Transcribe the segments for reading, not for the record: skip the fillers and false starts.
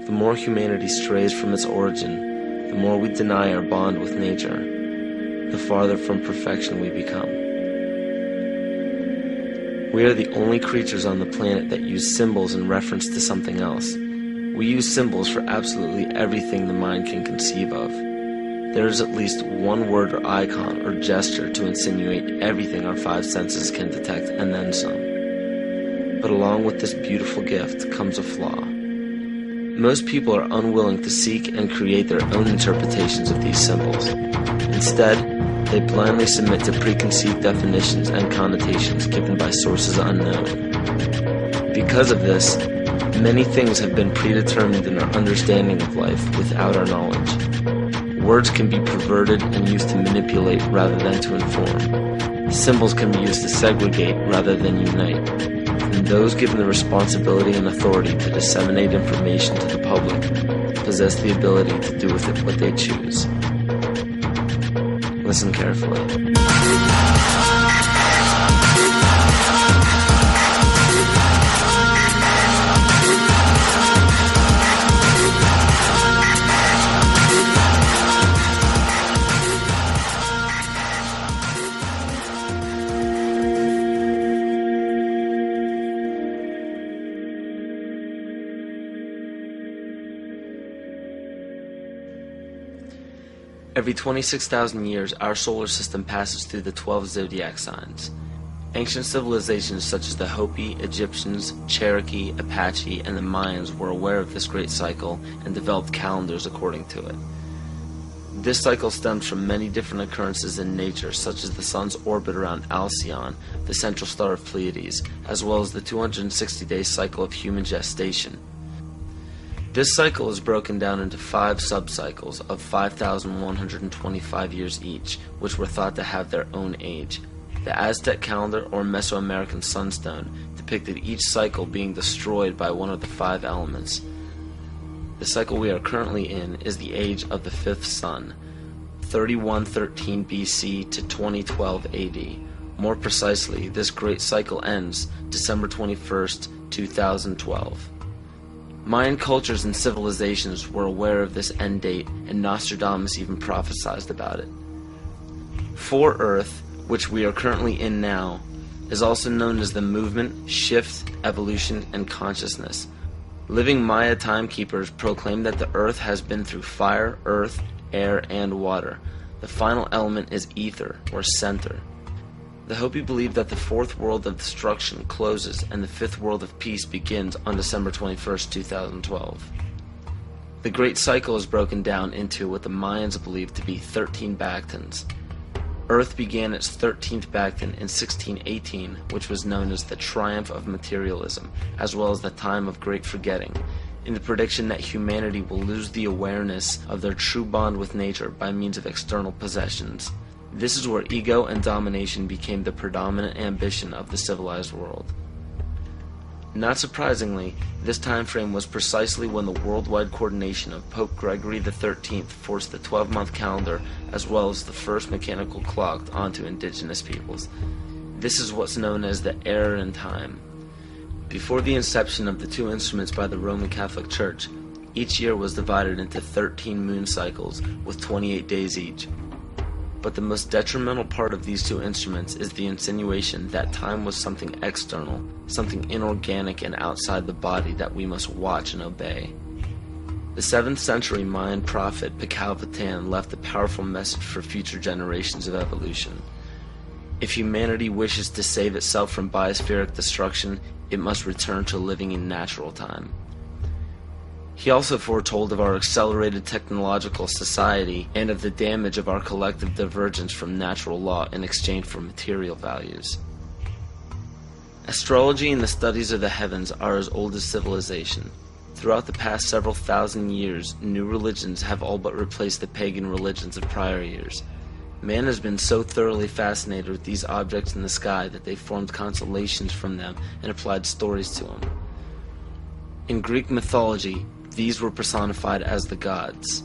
The more humanity strays from its origin, the more we deny our bond with nature, the farther from perfection we become. We are the only creatures on the planet that use symbols in reference to something else. We use symbols for absolutely everything the mind can conceive of. There is at least one word or icon or gesture to insinuate everything our five senses can detect and then some. But along with this beautiful gift comes a flaw. Most people are unwilling to seek and create their own interpretations of these symbols. Instead, they blindly submit to preconceived definitions and connotations given by sources unknown. Because of this, many things have been predetermined in our understanding of life without our knowledge. Words can be perverted and used to manipulate rather than to inform. Symbols can be used to segregate rather than unite. And those given the responsibility and authority to disseminate information to the public possess the ability to do with it what they choose. Listen carefully. Every 26,000 years, our solar system passes through the 12 zodiac signs. Ancient civilizations such as the Hopi, Egyptians, Cherokee, Apache, and the Mayans were aware of this great cycle and developed calendars according to it. This cycle stems from many different occurrences in nature, such as the sun's orbit around Alcyon, the central star of Pleiades, as well as the 260-day cycle of human gestation. This cycle is broken down into 5 subcycles of 5,125 years each, which were thought to have their own age. The Aztec calendar or Mesoamerican sunstone depicted each cycle being destroyed by one of the 5 elements. The cycle we are currently in is the age of the 5th sun, 3113 BC to 2012 AD. More precisely, this great cycle ends December 21st, 2012. Mayan cultures and civilizations were aware of this end date, and Nostradamus even prophesied about it. For Earth, which we are currently in now, is also known as the movement, shift, evolution, and consciousness. Living Maya timekeepers proclaim that the Earth has been through fire, earth, air, and water. The final element is ether, or center. The Hopi believe that the 4th world of destruction closes and the 5th world of peace begins on December 21st, 2012. The Great Cycle is broken down into what the Mayans believe to be 13 Bactans. Earth began its 13th Bactan in 1618, which was known as the Triumph of Materialism, as well as the Time of Great Forgetting, in the prediction that humanity will lose the awareness of their true bond with nature by means of external possessions. This is where ego and domination became the predominant ambition of the civilized world. Not surprisingly, this time frame was precisely when the worldwide coordination of Pope Gregory XIII forced the 12-month calendar as well as the first mechanical clock onto indigenous peoples. This is what's known as the error in time. Before the inception of the 2 instruments by the Roman Catholic Church, each year was divided into 13 moon cycles with 28 days each. But the most detrimental part of these 2 instruments is the insinuation that time was something external, something inorganic and outside the body that we must watch and obey. The 7th century Mayan prophet Pacalvatan left a powerful message for future generations of evolution. If humanity wishes to save itself from biospheric destruction, it must return to living in natural time. He also foretold of our accelerated technological society and of the damage of our collective divergence from natural law in exchange for material values. Astrology and the studies of the heavens are as old as civilization. Throughout the past several thousand years, new religions have all but replaced the pagan religions of prior years. Man has been so thoroughly fascinated with these objects in the sky that they formed constellations from them and applied stories to them. In Greek mythology, these were personified as the gods.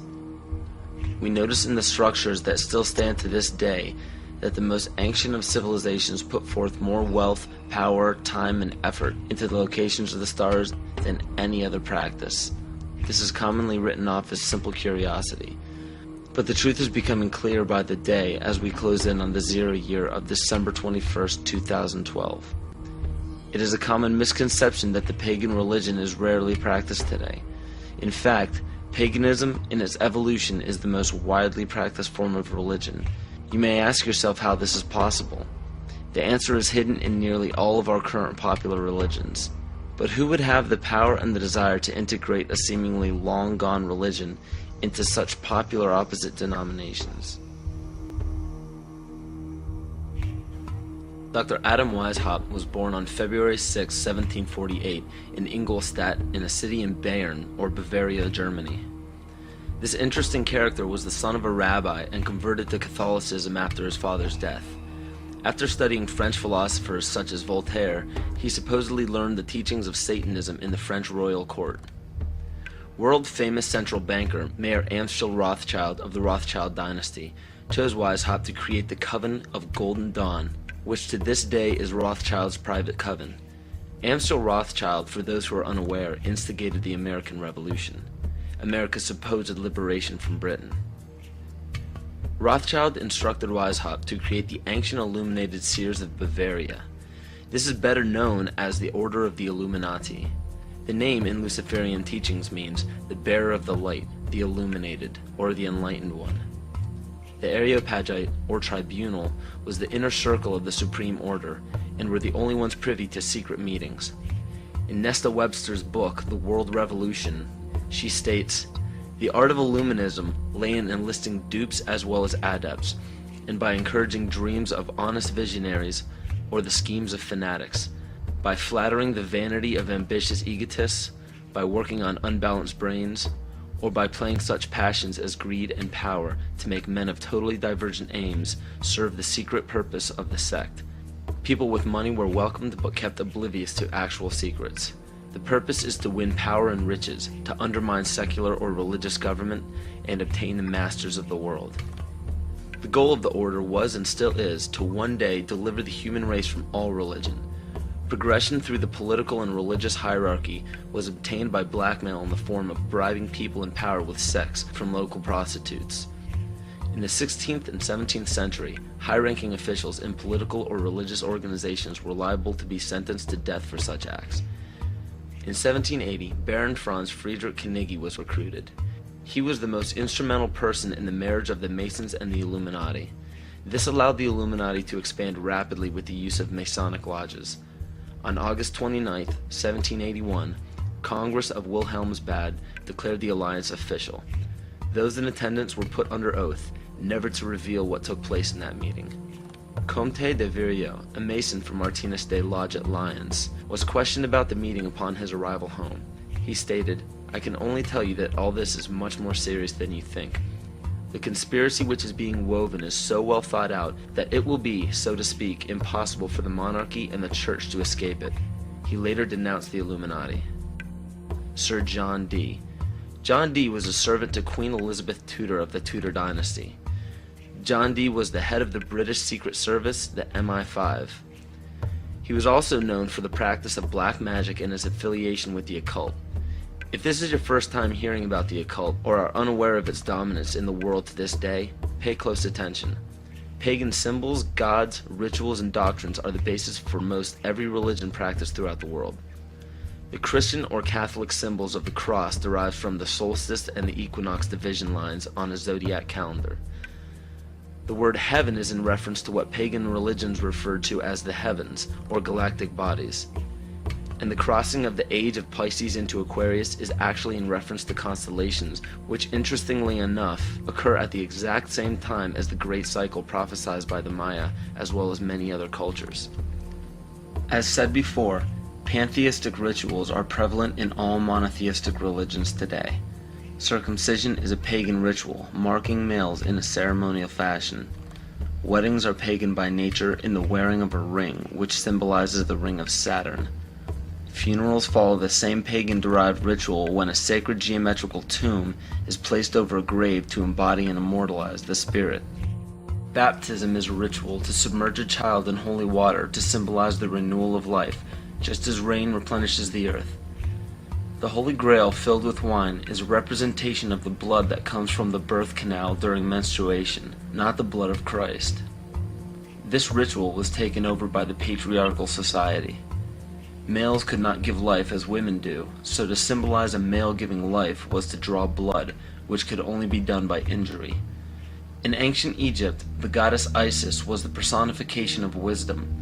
We notice in the structures that still stand to this day that the most ancient of civilizations put forth more wealth, power, time, and effort into the locations of the stars than any other practice. This is commonly written off as simple curiosity. But the truth is becoming clear by the day as we close in on the 0 year of December 21st, 2012. It is a common misconception that the pagan religion is rarely practiced today. In fact, paganism in its evolution is the most widely practiced form of religion. You may ask yourself how this is possible. The answer is hidden in nearly all of our current popular religions. But who would have the power and the desire to integrate a seemingly long-gone religion into such popular opposite denominations? Dr. Adam Weishaupt was born on February 6, 1748 in Ingolstadt in a city in Bayern, or Bavaria, Germany. This interesting character was the son of a rabbi and converted to Catholicism after his father's death. After studying French philosophers such as Voltaire, he supposedly learned the teachings of Satanism in the French royal court. World-famous central banker Mayer Amschel Rothschild of the Rothschild dynasty chose Weishaupt to create the Coven of Golden Dawn, which to this day is Rothschild's private coven. Amschel Rothschild, for those who are unaware, instigated the American Revolution, America's supposed liberation from Britain. Rothschild instructed Weishaupt to create the Ancient Illuminated Seers of Bavaria. This is better known as the Order of the Illuminati. The name in Luciferian teachings means the bearer of the light, the illuminated, or the enlightened one. The Areopagite, or tribunal, was the inner circle of the Supreme Order, and were the only ones privy to secret meetings. In Nesta Webster's book, The World Revolution, she states, "The art of Illuminism lay in enlisting dupes as well as adepts, and by encouraging dreams of honest visionaries or the schemes of fanatics, by flattering the vanity of ambitious egotists, by working on unbalanced brains, or by playing such passions as greed and power to make men of totally divergent aims serve the secret purpose of the sect. People with money were welcomed but kept oblivious to actual secrets. The purpose is to win power and riches, to undermine secular or religious government, and obtain the masters of the world." The goal of the order was and still is to one day deliver the human race from all religion. Progression through the political and religious hierarchy was obtained by blackmail in the form of bribing people in power with sex from local prostitutes. In the 16th and 17th century, high-ranking officials in political or religious organizations were liable to be sentenced to death for such acts. In 1780, Baron Franz Friedrich Knigge was recruited. He was the most instrumental person in the marriage of the Masons and the Illuminati. This allowed the Illuminati to expand rapidly with the use of Masonic lodges. On August 29, 1781, Congress of Wilhelmsbad declared the alliance official. Those in attendance were put under oath, never to reveal what took place in that meeting. Comte de Virieu, a Mason from Martinez de Lodge at Lyons, was questioned about the meeting upon his arrival home. He stated, "I can only tell you that all this is much more serious than you think. The conspiracy which is being woven is so well thought out that it will be, so to speak, impossible for the monarchy and the church to escape it." He later denounced the Illuminati. Sir John Dee. John Dee was a servant to Queen Elizabeth Tudor of the Tudor dynasty. John Dee was the head of the British Secret Service, the MI5. He was also known for the practice of black magic and his affiliation with the occult. If this is your first time hearing about the occult, or are unaware of its dominance in the world to this day, pay close attention. Pagan symbols, gods, rituals, and doctrines are the basis for most every religion practiced throughout the world. The Christian or Catholic symbols of the cross derive from the solstice and the equinox division lines on a zodiac calendar. The word heaven is in reference to what pagan religions referred to as the heavens, or galactic bodies. And the crossing of the age of Pisces into Aquarius is actually in reference to constellations, which interestingly enough occur at the exact same time as the great cycle prophesied by the Maya, as well as many other cultures. As said before, pantheistic rituals are prevalent in all monotheistic religions today. Circumcision is a pagan ritual, marking males in a ceremonial fashion. Weddings are pagan by nature in the wearing of a ring, which symbolizes the ring of Saturn. Funerals follow the same pagan-derived ritual when a sacred geometrical tomb is placed over a grave to embody and immortalize the spirit. Baptism is a ritual to submerge a child in holy water to symbolize the renewal of life, just as rain replenishes the earth. The Holy Grail filled with wine is a representation of the blood that comes from the birth canal during menstruation, not the blood of Christ. This ritual was taken over by the patriarchal society. Males could not give life as women do, so to symbolize a male giving life was to draw blood, which could only be done by injury. In ancient Egypt, the goddess Isis was the personification of wisdom.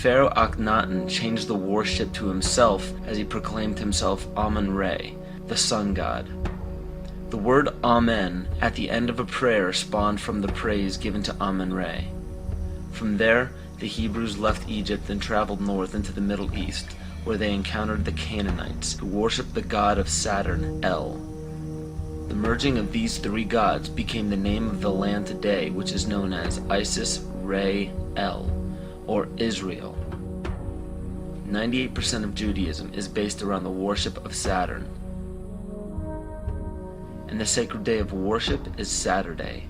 Pharaoh Akhenaten changed the worship to himself as he proclaimed himself Amun-Re, the sun god. The word Amen at the end of a prayer spawned from the praise given to Amun-Re. From there, the Hebrews left Egypt and traveled north into the Middle East, where they encountered the Canaanites, who worshipped the god of Saturn, El. The merging of these three gods became the name of the land today, which is known as Isis, Re, El, or Israel. 98% of Judaism is based around the worship of Saturn. And the sacred day of worship is Saturday.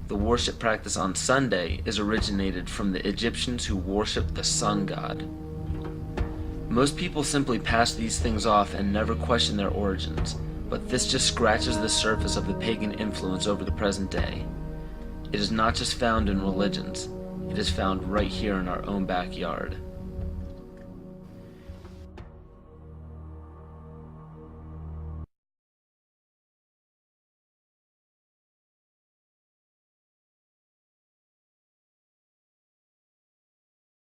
The worship practice on Sunday is originated from the Egyptians who worshipped the sun god. Most people simply pass these things off and never question their origins, but this just scratches the surface of the pagan influence over the present day. It is not just found in religions, it is found right here in our own backyard.